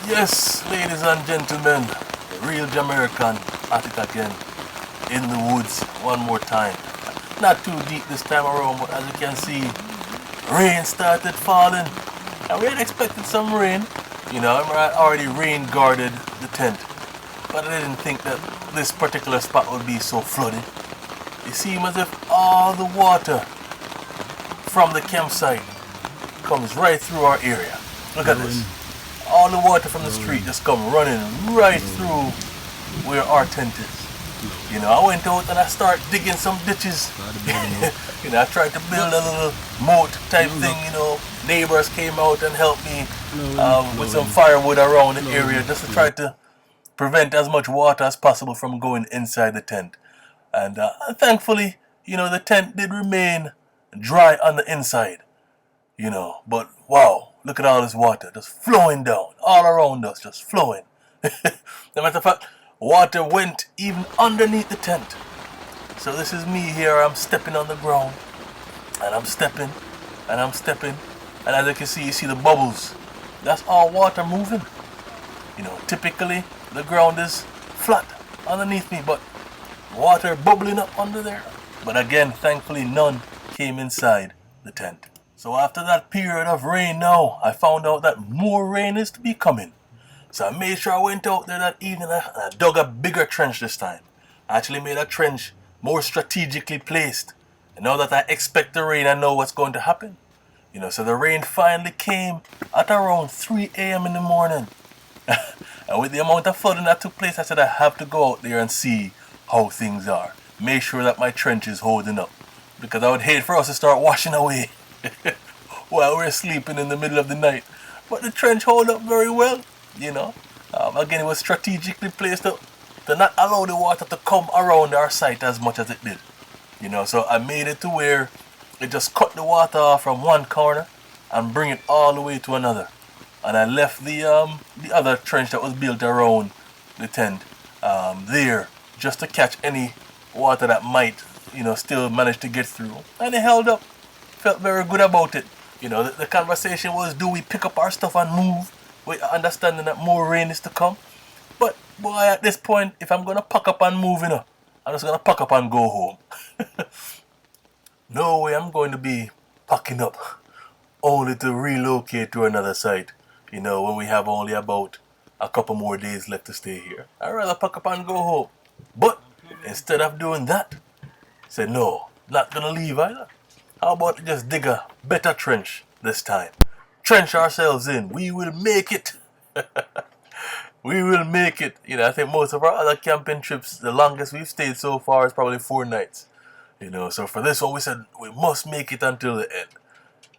Yes, ladies and gentlemen, the real Jamaican at it again in the woods one more time. Not too deep this time around, but as you can see, rain started falling. And we had expected some rain. I already rain guarded the tent, but I didn't think that this particular spot would be so flooded. It seemed as if all the water from the campsite comes right through our area. Look at this. All the water from the street just come running right through where our tent is. I went out and I started digging some ditches. I tried to build a little moat type thing. Neighbors came out and helped me with some firewood around the area just to try to prevent as much water as possible from going inside the tent. And thankfully, the tent did remain dry on the inside. But wow, look at all this water just flowing down all around us, just flowing. No matter of fact, water went even underneath the tent. So this is me here, I'm stepping on the ground, and I'm stepping, and I'm stepping, and as you see the bubbles. That's all water moving. Typically the ground is flat underneath me, but water bubbling up under there. But again, thankfully none came inside the tent. So after that period of rain now, I found out that more rain is to be coming. So I made sure I went out there that evening and I dug a bigger trench this time. I actually made a trench more strategically placed. And now that I expect the rain, I know what's going to happen. So the rain finally came at around 3 a.m. in the morning. And with the amount of flooding that took place, I said I have to go out there and see how things are. Make sure that my trench is holding up. Because I would hate for us to start washing away while we're sleeping in the middle of the night. But the trench held up very well. Again, it was strategically placed to not allow the water to come around our site as much as it did. So I made it to where it just cut the water off from one corner and bring it all the way to another. And I left the other trench that was built around the tent there just to catch any water that might, still manage to get through. And it held up. Felt very good about it. The conversation was, do we pick up our stuff and move with understanding that more rain is to come? But boy, at this point, if I'm gonna pack up and move, I'm just gonna pack up and go home. No way I'm going to be packing up only to relocate to another site, when we have only about a couple more days left to stay here. I'd rather pack up and go home. But instead of doing that, I said no, not gonna leave either. How about just dig a better trench this time? Trench ourselves in. We will make it. We will make it. I think most of our other camping trips, the longest we've stayed so far is probably 4 nights. So for this one, we said we must make it until the end.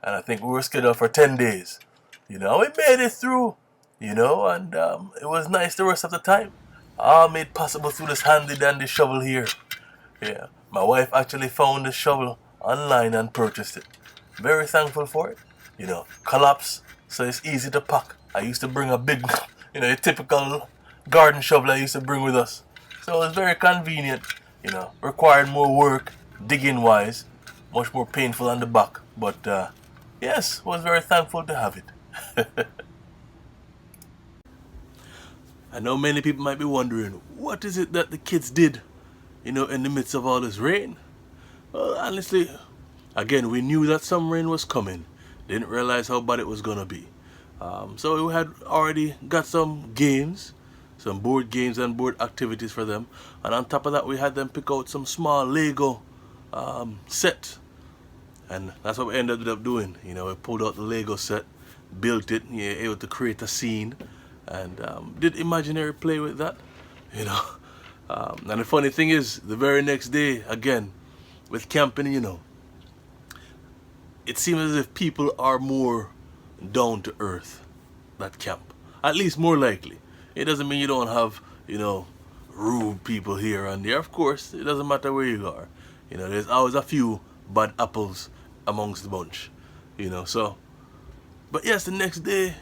And I think we were scheduled for 10 days. We made it through, and it was nice the rest of the time. All made possible through this handy dandy shovel here. Yeah, my wife actually found the shovel online and purchased it. Very thankful for it. Collapse, so it's easy to pack. I used to bring a big, a typical garden shovel I used to bring with us. So it was very convenient. Required more work, digging wise, much more painful on the back. But yes, was very thankful to have it. I know many people might be wondering, what is it that the kids did, in the midst of all this rain? Well, honestly, again, we knew that some rain was coming. Didn't realize how bad it was going to be. So we had already got some games, some board games and board activities for them. And on top of that, we had them pick out some small Lego set. And that's what we ended up doing. We pulled out the Lego set, built it, able to create a scene, and did imaginary play with that. And the funny thing is, the very next day, again, with camping, it seems as if people are more down to earth that camp. At least more likely. It doesn't mean you don't have, rude people here and there. Of course, it doesn't matter where you are. There's always a few bad apples amongst the bunch. So. But yes, the next day,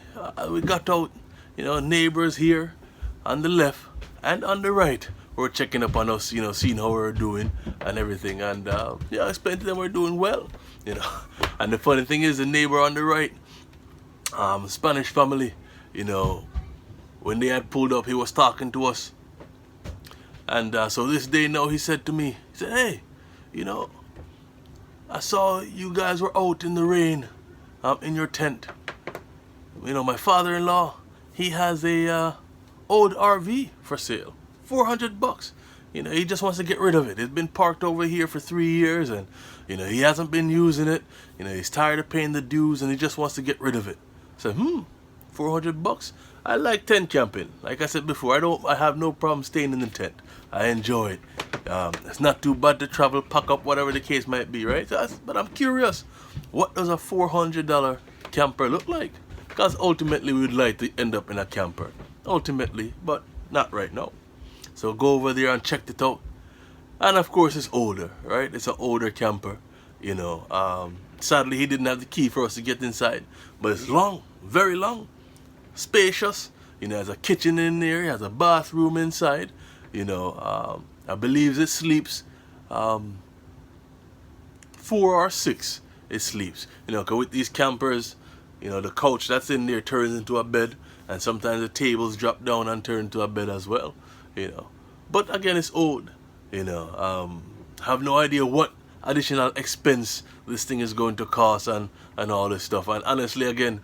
we got out, neighbors here on the left and on the right were checking up on us, seeing how we were doing and everything. And I explained to them we're doing well, And the funny thing is, the neighbor on the right, Spanish family, when they had pulled up, he was talking to us. And so this day now, he said to me, he said, hey, you know, I saw you guys were out in the rain in your tent. You know, my father-in-law, he has a old RV for sale, $400. You know, he just wants to get rid of it. It's been parked over here for 3 years, and you know, he hasn't been using it. You know, he's tired of paying the dues, and he just wants to get rid of it. So, $400. I like tent camping. Like I said before, I have no problem staying in the tent. I enjoy it. It's not too bad to travel, pack up, whatever the case might be, right? But I'm curious, what does a $400 camper look like? Because ultimately we would like to end up in a camper. Ultimately, but not right now. So go over there and check it out. And of course it's older, right? It's an older camper, you know. Sadly he didn't have the key for us to get inside. But it's long, very long, spacious. You know, there's a kitchen in there, it has a bathroom inside. You know, I believe it sleeps 4 or 6 it sleeps. You know, 'cause with these campers, you know, the couch that's in there turns into a bed, and sometimes the tables drop down and turn into a bed as well. You know, but again, it's old. You know, have no idea what additional expense this thing is going to cost and all this stuff. And honestly, again,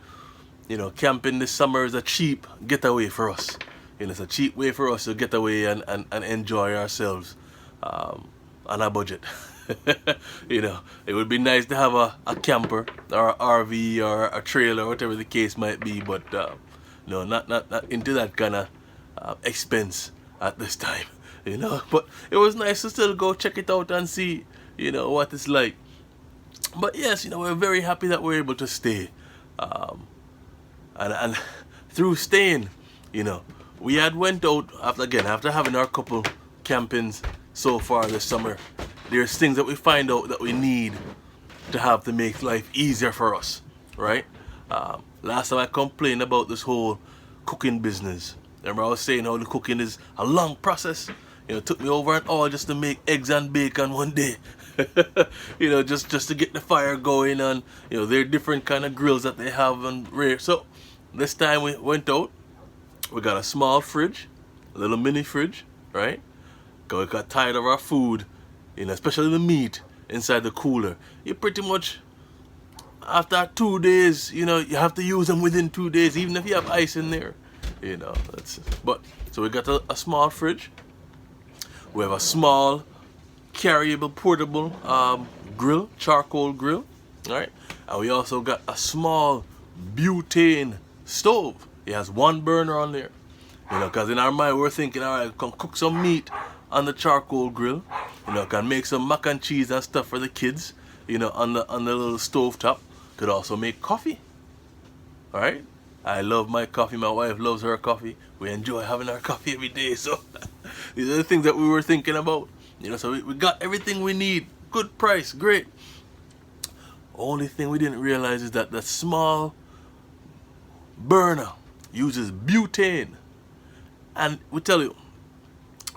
you know, camping this summer is a cheap getaway for us. You know, it's a cheap way for us to get away and enjoy ourselves on a budget. You know, it would be nice to have a camper or an RV or a trailer, whatever the case might be, but no, not into that kind of expense at this time. You know, but it was nice to still go check it out and see, you know, what it's like. But yes, you know, we're very happy that we're able to stay, and through staying, you know, we had went out after having our couple campings so far this summer. There's things that we find out that we need to have to make life easier for us, right? Last time I complained about this whole cooking business. Remember I was saying how the cooking is a long process. You know, it took me over an hour just to make eggs and bacon one day. You know, just to get the fire going, and you know, there are different kind of grills that they have and rare. So this time we went out. We got a small fridge, a little mini fridge, right? 'Cause we got tired of our food, you know, especially the meat inside the cooler. You pretty much, after 2 days, you know, you have to use them within 2 days, even if you have ice in there, you know. So we got a small fridge. We have a small, carryable, portable grill, charcoal grill, right? And we also got a small butane stove. It has 1 burner on there, you know, because in our mind we're thinking, all right, can cook some meat on the charcoal grill, you know, can make some mac and cheese and stuff for the kids, you know, on the little stove top. Could also make coffee. All right, I love my coffee. My wife loves her coffee. We enjoy having our coffee every day. So these are the things that we were thinking about, you know. So we got everything we need. Good price, great. Only thing we didn't realize is that the small burner uses butane. And we tell you,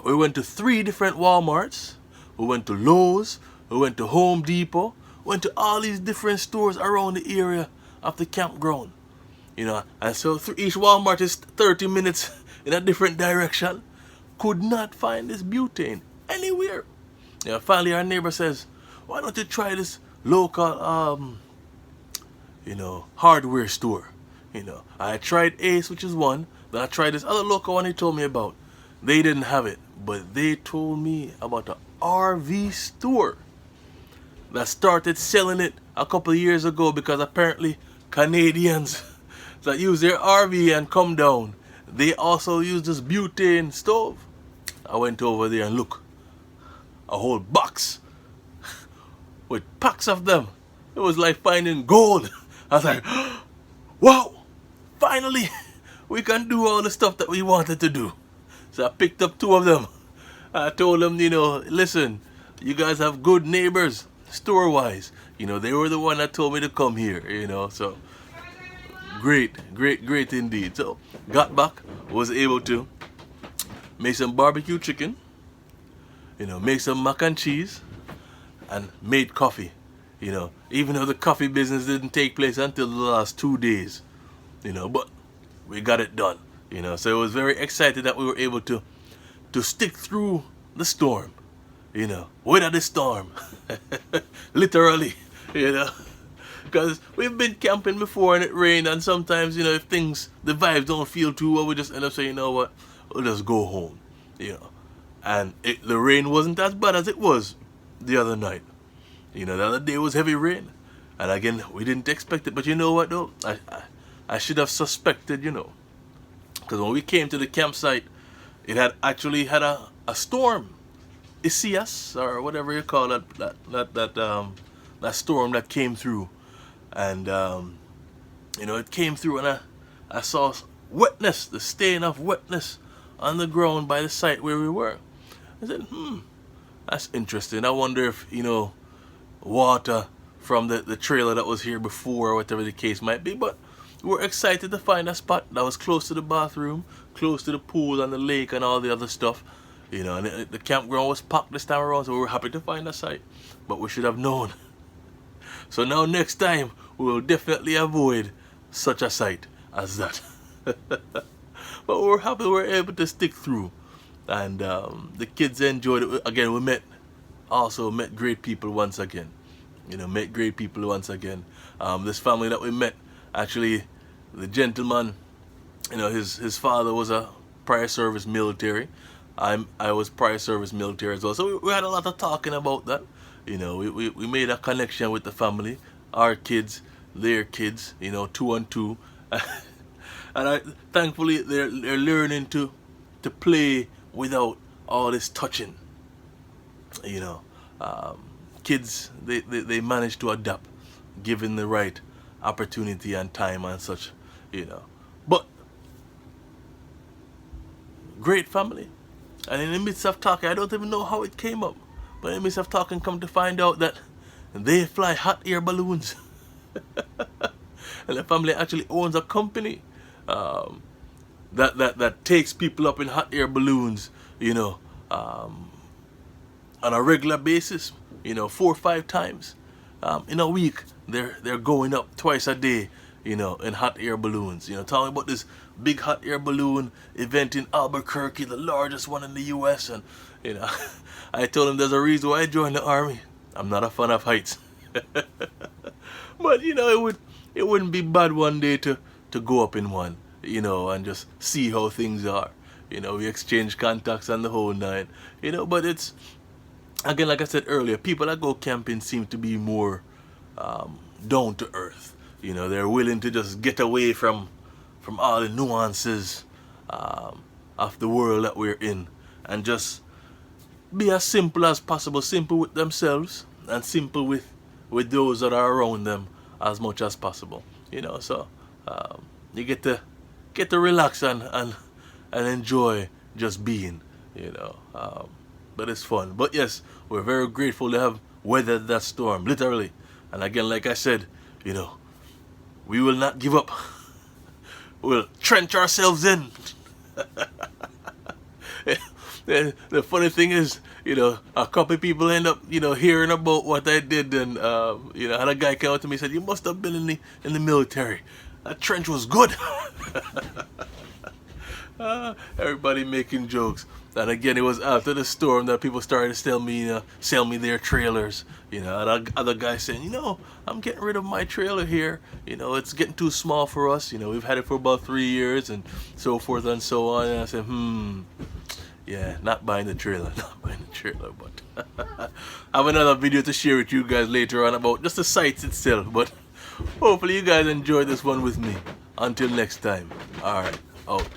we went to 3 different Walmarts, we went to Lowe's, we went to Home Depot, went to all these different stores around the area of the campground, you know. And so through each Walmart is 30 minutes in a different direction. Could not find this butane anywhere. You know, finally our neighbor says, why don't you try this local you know, hardware store. You know, I tried Ace, which is one. Then I tried this other local one he told me about. They didn't have it, but they told me about the RV store that started selling it a couple of years ago, because apparently Canadians that use their RV and come down, they also use this butane stove. I went over there and look, a whole box with packs of them. It was like finding gold. I was like, wow, finally we can do all the stuff that we wanted to do. So I picked up 2 of them. I told them, you know, listen, you guys have good neighbors, store-wise. You know, they were the one that told me to come here, you know. So great indeed. So got back, was able to make some barbecue chicken, you know, make some mac and cheese, and made coffee. You know, even though the coffee business didn't take place until the last 2 days, you know, but we got it done. You know, so I was very excited that we were able to stick through the storm. You know, weather the storm. Literally, you know. Because we've been camping before and it rained, and sometimes, you know, if the vibes don't feel too well, we just end up saying, you know what, we'll just go home, you know. And the rain wasn't as bad as it was the other night. You know, the other day was heavy rain. And again, we didn't expect it. But you know what, though? I should have suspected, you know. Because when we came to the campsite, it had actually had a storm. Isaias, or whatever you call that storm that came through. And, you know, it came through and I saw wetness, the stain of wetness on the ground by the site where we were. I said, that's interesting. I wonder if, you know, water from the trailer that was here before or whatever the case might be. But we're excited to find a spot that was close to the bathroom, close to the pool and the lake and all the other stuff. You know, and the campground was packed this time around, so we were happy to find a site. But we should have known. So now next time, we will definitely avoid such a site as that. But we're happy we were able to stick through. And the kids enjoyed it. Again, we met great people once again. You know, met great people once again. This family that we met, actually, the gentleman, you know, his father was a prior service military. I was prior service military as well. So we had a lot of talking about that. You know, we made a connection with the family, our kids, their kids, you know, 2 on 2. And thankfully they're learning to play without all this touching. You know, kids, they manage to adapt given the right opportunity and time and such, you know. But great family. And in the midst of talking, I don't even know how it came up, but in the midst of talking, come to find out that they fly hot air balloons. And the family actually owns a company that takes people up in hot air balloons, you know, on a regular basis, you know, 4 or 5 times in a week. They're going up twice a day, you know, in hot air balloons. You know, talking about this big hot air balloon event in Albuquerque, the largest one in the U.S. And, you know, I told him there's a reason why I joined the Army. I'm not a fan of heights. But, you know, it wouldn't be bad one day to go up in one, you know, and just see how things are. You know, we exchange contacts and the whole nine, you know. But it's, again, like I said earlier, people that go camping seem to be more down to earth. You know, they're willing to just get away from all the nuances of the world that we're in, and just be as simple as possible, simple with themselves and simple with those that are around them as much as possible. You know, so you get to relax and enjoy just being, you know. But it's fun. But yes, we're very grateful to have weathered that storm, literally. And again, like I said, you know, we will not give up. We'll trench ourselves in. The funny thing is, you know, a couple of people end up, you know, hearing about what I did, and you know, had a guy come out to me and said, "You must have been in the military. That trench was good." Everybody making jokes. And again, it was after the storm that people started to sell me their trailers. You know, and other guys saying, "You know, I'm getting rid of my trailer here. You know, it's getting too small for us. You know, we've had it for about 3 years," and so forth and so on. And I said, yeah, not buying the trailer, but I have another video to share with you guys later on about just the sites itself. But hopefully you guys enjoy this one with me. Until next time, alright, out.